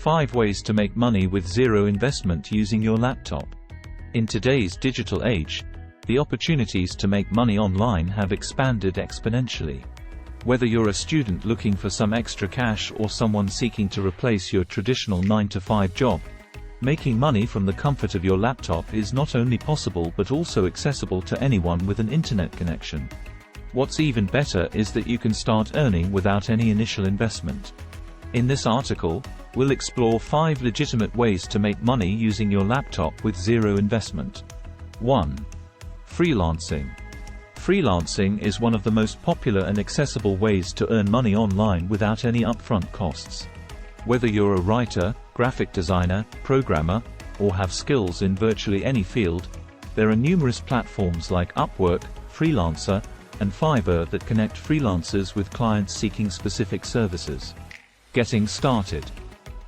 5 ways to make money with zero investment using your laptop. In today's digital age, the opportunities to make money online have expanded exponentially. Whether you're a student looking for some extra cash or someone seeking to replace your traditional 9-to-5 job, making money from the comfort of your laptop is not only possible but also accessible to anyone with an internet connection. What's even better is that you can start earning without any initial investment. In this article, we'll explore 5 legitimate ways to make money using your laptop with zero investment. 1. Freelancing. Freelancing is one of the most popular and accessible ways to earn money online without any upfront costs. Whether you're a writer, graphic designer, programmer, or have skills in virtually any field, there are numerous platforms like Upwork, Freelancer, and Fiverr that connect freelancers with clients seeking specific services. Getting started.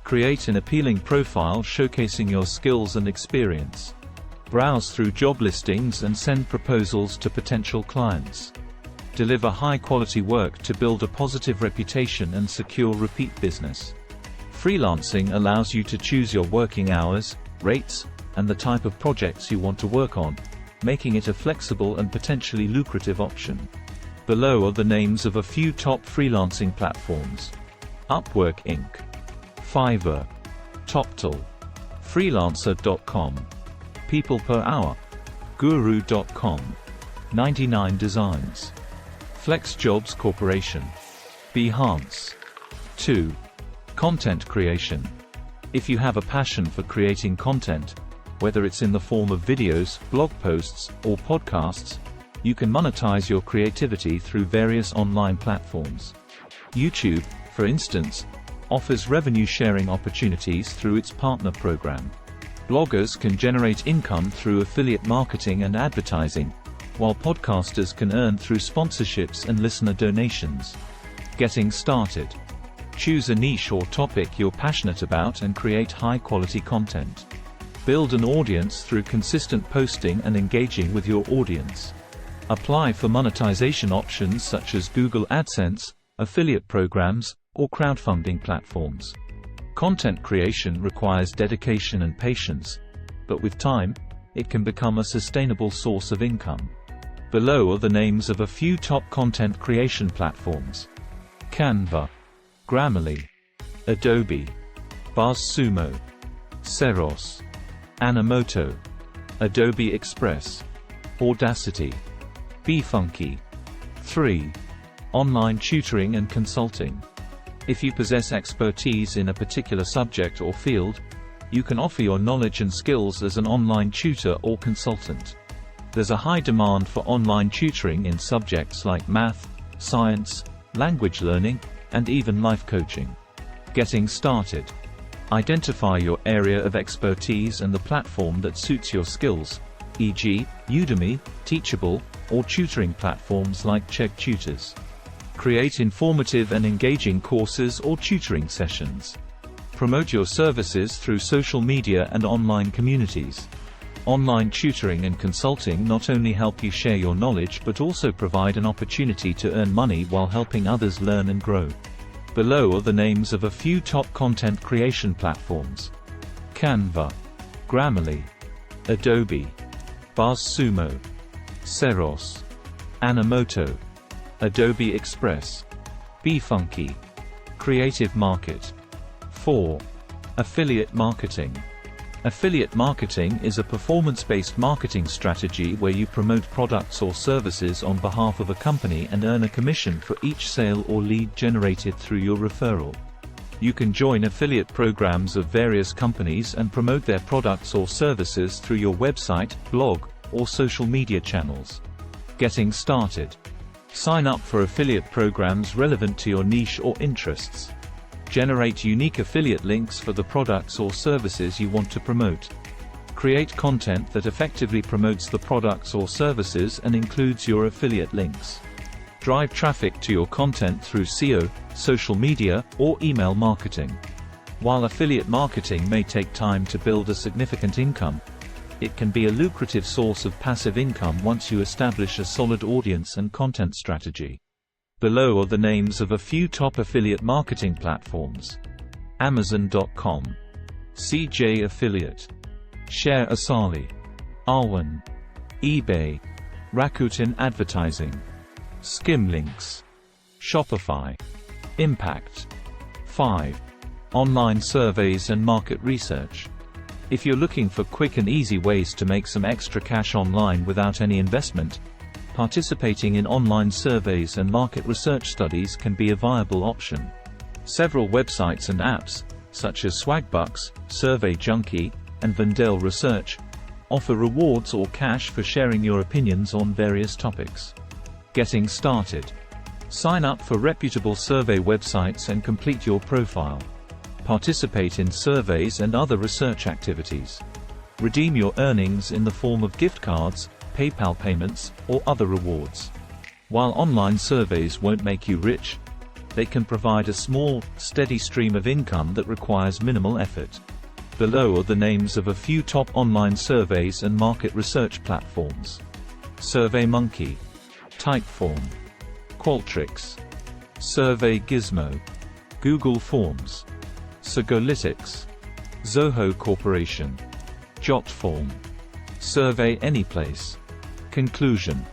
Create an appealing profile showcasing your skills and experience. Browse through job listings and send proposals to potential clients. Deliver high-quality work to build a positive reputation and secure repeat business. Freelancing allows you to choose your working hours, rates, and the type of projects you want to work on, making it a flexible and potentially lucrative option. Below are the names of a few top freelancing platforms: Upwork Inc., Fiverr, TopTal, Freelancer.com, People Per Hour, Guru.com, 99 Designs, FlexJobs Corporation, Behance. 2. Content creation. If you have a passion for creating content, whether it's in the form of videos, blog posts, or podcasts, you can monetize your creativity through various online platforms. YouTube, for instance, offers revenue-sharing opportunities through its partner program. Bloggers can generate income through affiliate marketing and advertising, while podcasters can earn through sponsorships and listener donations. Getting started. Choose a niche or topic you're passionate about and create high-quality content. Build an audience through consistent posting and engaging with your audience. Apply for monetization options such as Google AdSense, affiliate programs, or crowdfunding platforms. Content creation requires dedication and patience, but with time, it can become a sustainable source of income. Below are the names of a few top content creation platforms: Canva, Grammarly, Adobe, BuzzSumo, Seros, Animoto, Adobe Express, Audacity, BeFunky. 3. Online tutoring and consulting. If you possess expertise in a particular subject or field, you can offer your knowledge and skills as an online tutor or consultant. There's a high demand for online tutoring in subjects like math, science, language learning, and even life coaching. Getting started. Identify your area of expertise and the platform that suits your skills, e.g., Udemy, Teachable, or tutoring platforms like Chegg Tutors. Create informative and engaging courses or tutoring sessions. Promote your services through social media and online communities. Online tutoring and consulting not only help you share your knowledge but also provide an opportunity to earn money while helping others learn and grow. Below are the names of a few top content creation platforms: Canva, Grammarly, Adobe, BuzzSumo, Seros, Animoto, Adobe Express, BeFunky. Creative Market. 4. Affiliate marketing. Affiliate marketing is a performance-based marketing strategy where you promote products or services on behalf of a company and earn a commission for each sale or lead generated through your referral. You can join affiliate programs of various companies and promote their products or services through your website, blog, or social media channels. Getting started. Sign up for affiliate programs relevant to your niche or interests. Generate unique affiliate links for the products or services you want to promote. Create content that effectively promotes the products or services and includes your affiliate links. Drive traffic to your content through SEO, social media, or email marketing. While affiliate marketing may take time to build a significant income, it can be a lucrative source of passive income once you establish a solid audience and content strategy. Below are the names of a few top affiliate marketing platforms: Amazon.com, CJ Affiliate, Share Asali, Arwan, eBay, Rakuten Advertising, Skimlinks, Shopify, Impact. 5. Online surveys and market research. If you're looking for quick and easy ways to make some extra cash online without any investment, participating in online surveys and market research studies can be a viable option. Several websites and apps, such as Swagbucks, Survey Junkie, and Vendel Research, offer rewards or cash for sharing your opinions on various topics. Getting started. Sign up for reputable survey websites and complete your profile. Participate in surveys and other research activities. Redeem your earnings in the form of gift cards, PayPal payments, or other rewards. While online surveys won't make you rich, they can provide a small, steady stream of income that requires minimal effort. Below are the names of a few top online surveys and market research platforms: SurveyMonkey, Typeform, Qualtrics, Survey Gizmo, Google Forms, Segolytics, Zoho Corporation, Jotform, Survey Anyplace. Conclusion: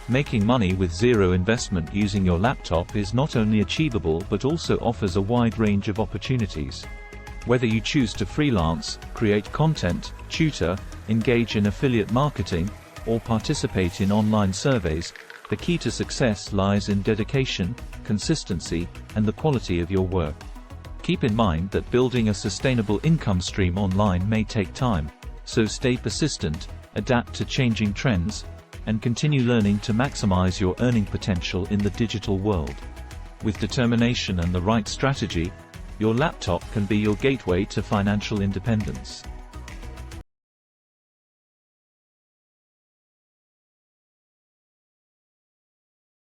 making money with zero investment using your laptop is not only achievable but also offers a wide range of opportunities. Whether you choose to freelance, create content, tutor, engage in affiliate marketing, or participate in online surveys, the key to success lies in dedication, consistency, and the quality of your work. Keep in mind that building a sustainable income stream online may take time, so stay persistent, adapt to changing trends, and continue learning to maximize your earning potential in the digital world. With determination and the right strategy, your laptop can be your gateway to financial independence.